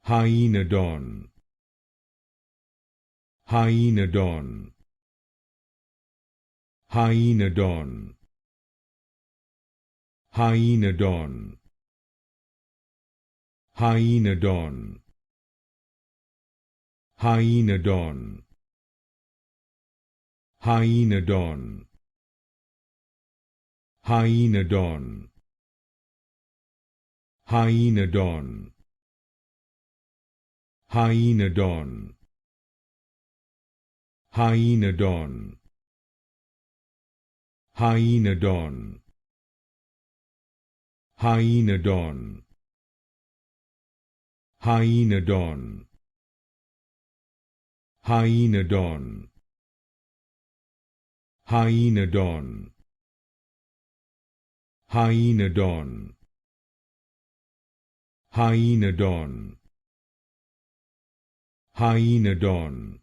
Hyenodon. Hyenodon. Hyenodon. Hyenodon. Hyenodon. Hyenodon. Hyenodon. Hyenodon. Hyenodon. Hyenodon. Hyenodon. Hyenodon. Hyenodon. Hyenodon. Hyenodon. Hyenodon. Hyenodon. Hyenodon. Hyenodon.